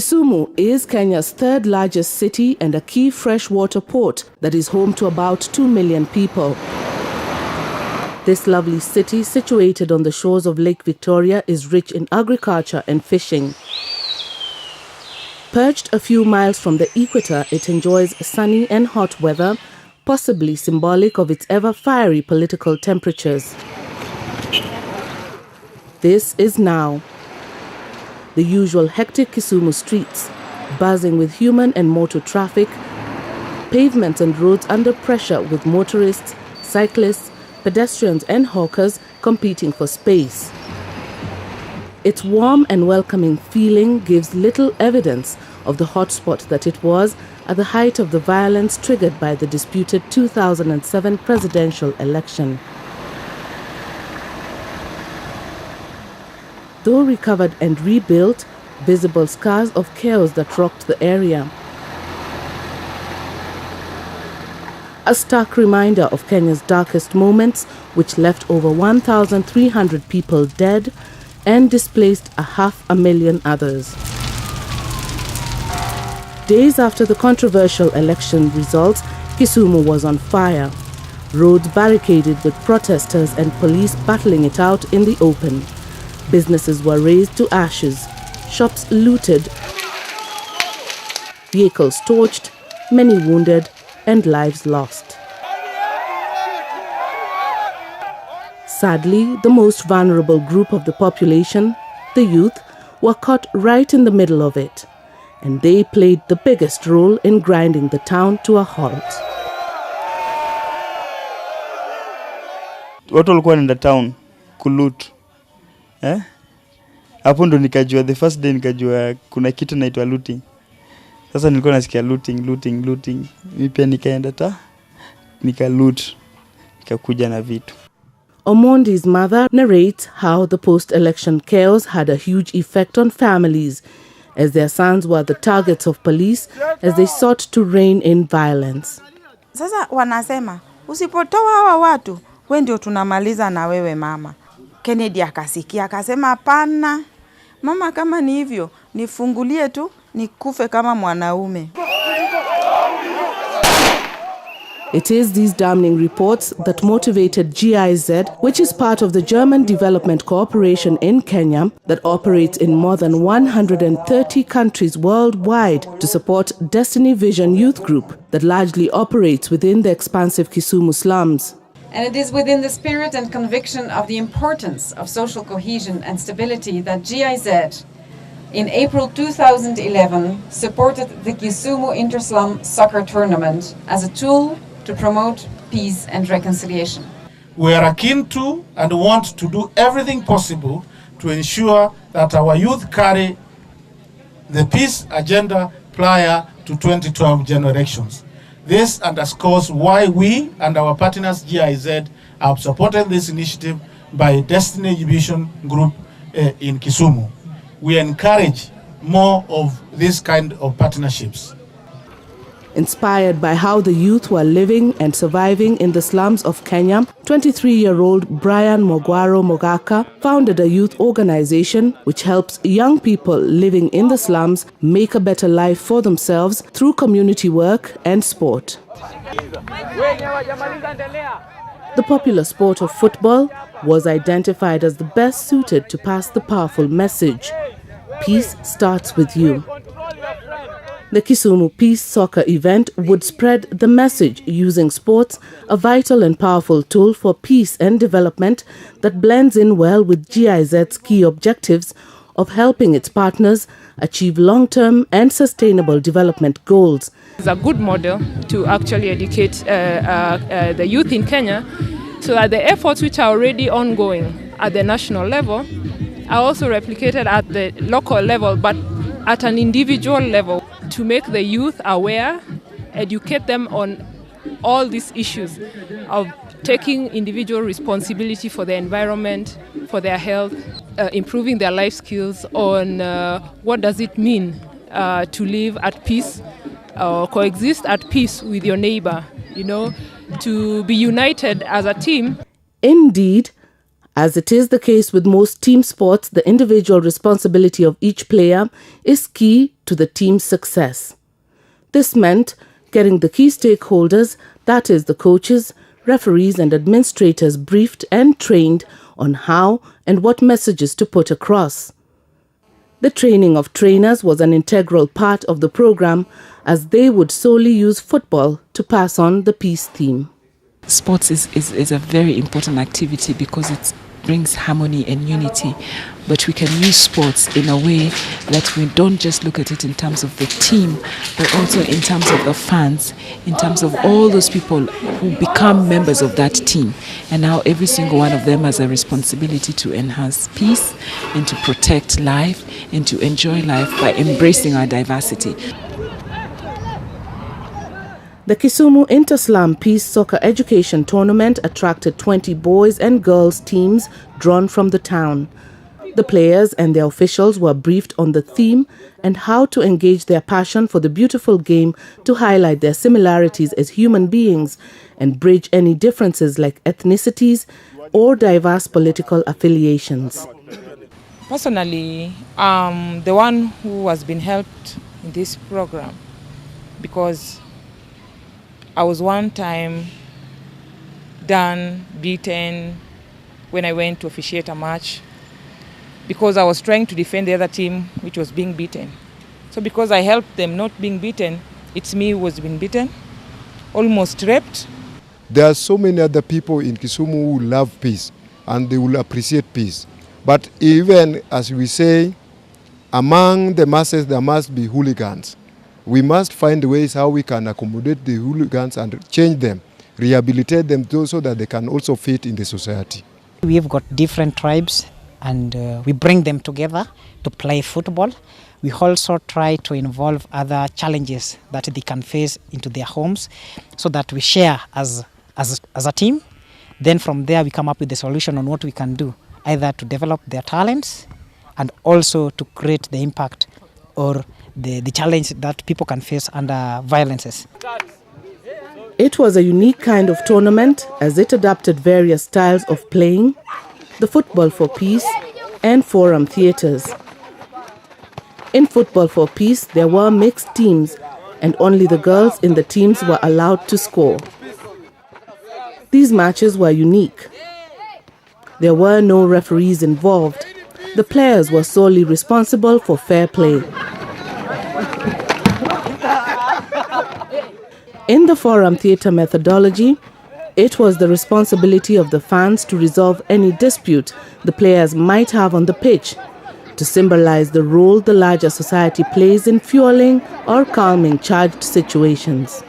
Kisumu is Kenya's third largest city and a key freshwater port that is home to about 2 million people. This lovely city, situated on the shores of Lake Victoria, is rich in agriculture and fishing. Perched a few miles from the equator, it enjoys sunny and hot weather, possibly symbolic of its ever-fiery political temperatures. This is now the usual hectic Kisumu streets, buzzing with human and motor traffic, pavements and roads under pressure with motorists, cyclists, pedestrians and hawkers competing for space. Its warm and welcoming feeling gives little evidence of the hotspot that it was at the height of the violence triggered by the disputed 2007 presidential election. Though recovered and rebuilt, visible scars of chaos that rocked the area. A stark reminder of Kenya's darkest moments, which left over 1,300 people dead and displaced 500,000 others. Days after the controversial election results, Kisumu was on fire. Roads barricaded with protesters and police battling it out in the open. Businesses were razed to ashes, shops looted, vehicles torched, many wounded, and lives lost. Sadly, the most vulnerable group of the population, the youth, were caught right in the middle of it, and they played the biggest role in grinding the town to a halt. Watu walikuwa in the town kuloot. Hapo ndo nikajua, the first day nikajua kuna kitu inaitwa looting. Sasa nilikuwa nasikia looting. Mimi pia nikaenda nika-loot, nikakuja na vitu. Omondi's mother narrates how the post-election chaos had a huge effect on families, as their sons were the targets of police as they sought to rein in violence. Sasa wanasema, usipotoa hawa watu, wewe ndio tunamaliza na wewe mama. Kennedy akasikia, akasema hapana. Mama, kama ni hivyo, nifungulie tu, nikufe kama mwanaume. It is these damning reports that motivated GIZ, which is part of the German Development Corporation in Kenya, that operates in more than 130 countries worldwide, to support Destiny Vision Youth Group, that largely operates within the expansive Kisumu slums. And it is within the spirit and conviction of the importance of social cohesion and stability that GIZ, in April 2011, supported the Kisumu Interslum Soccer Tournament as a tool to promote peace and reconciliation. We are keen to and want to do everything possible to ensure that our youth carry the peace agenda prior to 2012 general elections. This underscores why we and our partners GIZ have supported this initiative by Destiny Vision Group in Kisumu. We encourage more of this kind of partnerships. Inspired by how the youth were living and surviving in the slums of Kenya, 23-year-old Brian Mogwaro Mogaka founded a youth organization which helps young people living in the slums make a better life for themselves through community work and sport. The popular sport of football was identified as the best suited to pass the powerful message: peace starts with you. The Kisumu Peace Soccer event would spread the message using sports, a vital and powerful tool for peace and development that blends in well with GIZ's key objectives of helping its partners achieve long-term and sustainable development goals. It's a good model to actually educate the youth in Kenya, so that the efforts which are already ongoing at the national level are also replicated at the local level, but at an individual level, to make the youth aware, educate them on all these issues of taking individual responsibility for their environment, for their health, improving their life skills on what does it mean to live at peace, coexist at peace with your neighbor, to be united as a team. Indeed, As it is the case with most team sports, the individual responsibility of each player is key to the team's success. This meant getting the key stakeholders, that is the coaches, referees and administrators, briefed and trained on how and what messages to put across. The training of trainers was an integral part of the program, as they would solely use football to pass on the peace theme. Sports is a very important activity because it brings harmony and unity, but we can use sports in a way that we don't just look at it in terms of the team, but also in terms of the fans, in terms of all those people who become members of that team, and now every single one of them has a responsibility to enhance peace and to protect life and to enjoy life by embracing our diversity. The Kisumu Inter-Slum Peace Soccer Education Tournament attracted 20 boys and girls teams drawn from the town. The players and their officials were briefed on the theme and how to engage their passion for the beautiful game to highlight their similarities as human beings and bridge any differences like ethnicities or diverse political affiliations. Personally, the one who has been helped in this program, because I was one time beaten when I went to officiate a match because I was trying to defend the other team which was being beaten. So because I helped them not being beaten, it's me who was being beaten, almost raped. There are so many other people in Kisumu who love peace and they will appreciate peace. But even as we say, among the masses there must be hooligans. We must find ways how we can accommodate the hooligans and change them, rehabilitate them so that they can also fit in the society. We've got different tribes and we bring them together to play football. We also try to involve other challenges that they can face into their homes so that we share as a team. Then from there we come up with a solution on what we can do, either to develop their talents and also to create the impact or the challenge that people can face under violences. It was a unique kind of tournament as it adapted various styles of playing, the Football for Peace and Forum theatres. In Football for Peace, there were mixed teams and only the girls in the teams were allowed to score. These matches were unique. There were no referees involved. The players were solely responsible for fair play. In the Forum theatre methodology, it was the responsibility of the fans to resolve any dispute the players might have on the pitch, to symbolize the role the larger society plays in fueling or calming charged situations.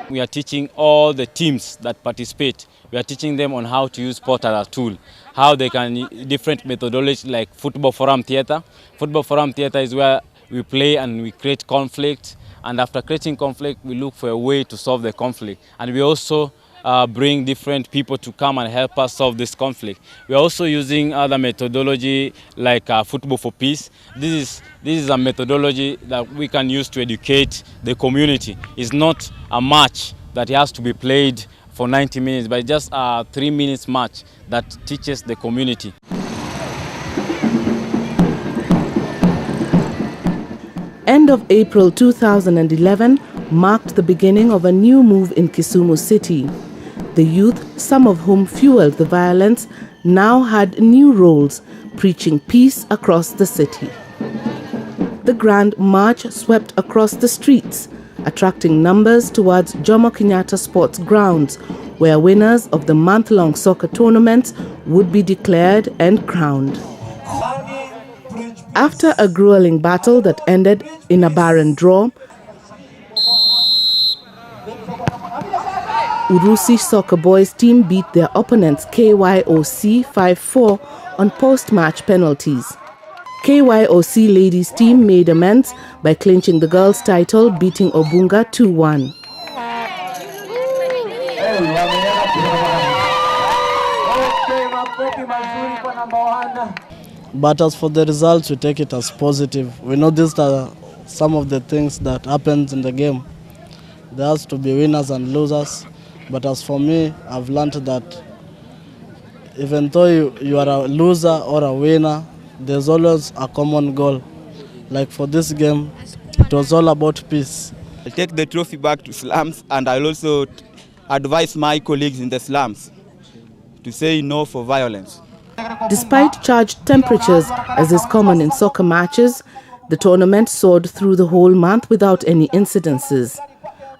We are teaching all the teams that participate, we are teaching them on how to use sport as a tool, how they can different methodologies like football forum theatre. Football forum theatre is where we play and we create conflict, and after creating conflict, we look for a way to solve the conflict. And we also bring different people to come and help us solve this conflict. We are also using other methodology like Football for Peace. This is a methodology that we can use to educate the community. It's not a match that has to be played for 90 minutes, but just a 3 minutes match that teaches the community. End of April 2011 marked the beginning of a new move in Kisumu city. The youth, some of whom fueled the violence, now had new roles, preaching peace across the city. The Grand March swept across the streets, attracting numbers towards Jomo Kenyatta Sports Grounds, where winners of the month-long soccer tournaments would be declared and crowned. After a grueling battle that ended in a barren draw, Urusi Soccer Boys team beat their opponents KYOC 5-4 on post-match penalties. KYOC ladies team made amends by clinching the girls' title, beating Obunga 2-1. But as for the results, we take it as positive. We know these are some of the things that happens in the game. There has to be winners and losers. But as for me, I've learned that even though you are a loser or a winner, there's always a common goal. Like for this game, it was all about peace. I'll take the trophy back to slums, and I'll also advise my colleagues in the slums to say no for violence. Despite charged temperatures, as is common in soccer matches, the tournament soared through the whole month without any incidences.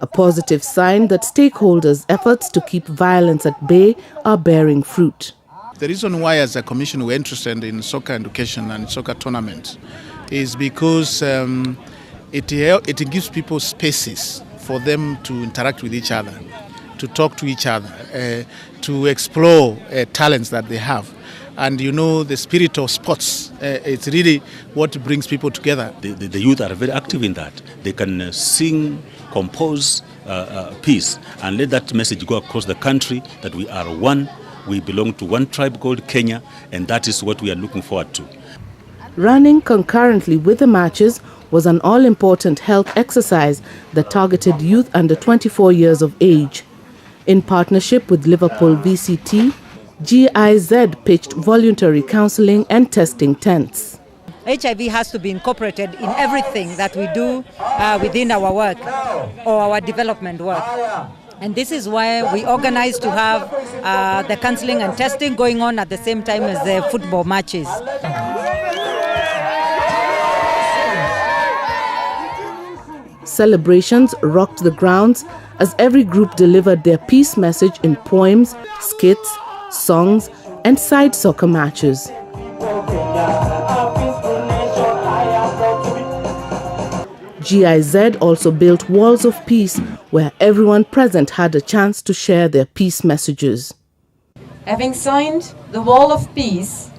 A positive sign that stakeholders' efforts to keep violence at bay are bearing fruit. The reason why as a commission we're interested in soccer education and soccer tournaments is because it gives people spaces for them to interact with each other, to talk to each other, to explore talents that they have. And you know, the spirit of sports, it's really what brings people together. The youth are very active in that. They can sing, compose peace, and let that message go across the country that we are one, we belong to one tribe called Kenya, and that is what we are looking forward to. Running concurrently with the matches was an all-important health exercise that targeted youth under 24 years of age. In partnership with Liverpool VCT, GIZ pitched voluntary counselling and testing tents. HIV has to be incorporated in everything that we do within our work or our development work. And this is why we organize to have the counseling and testing going on at the same time as the football matches. Celebrations rocked the grounds as every group delivered their peace message in poems, skits, songs, and side soccer matches. GIZ also built walls of peace where everyone present had a chance to share their peace messages. Having signed the Wall of Peace,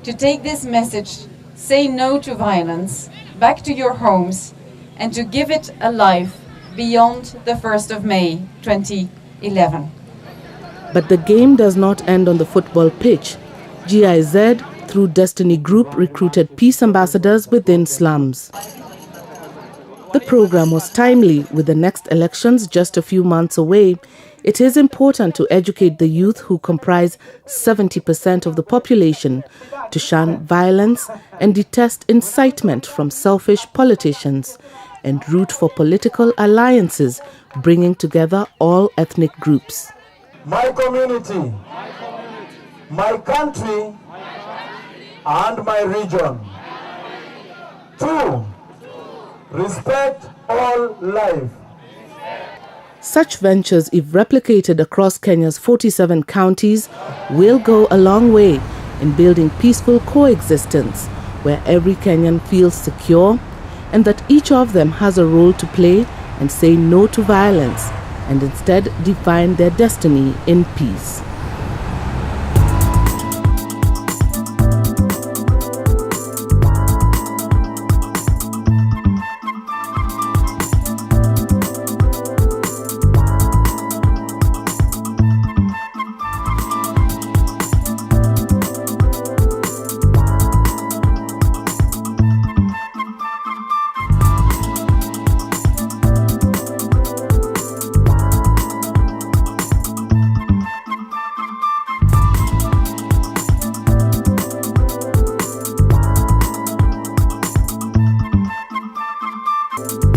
to take this message, say no to violence, back to your homes, and to give it a life beyond the 1st of May 2011. But the game does not end on the football pitch. GIZ, through Destiny Group, recruited peace ambassadors within slums. The program was timely, with the next elections just a few months away. It is important to educate the youth, who comprise 70% of the population, to shun violence and detest incitement from selfish politicians, and root for political alliances bringing together all ethnic groups. My community, my country, and my region. 2. Respect all life. Such ventures, if replicated across Kenya's 47 counties, will go a long way in building peaceful coexistence where every Kenyan feels secure, and that each of them has a role to play and say no to violence and instead define their destiny in peace. you.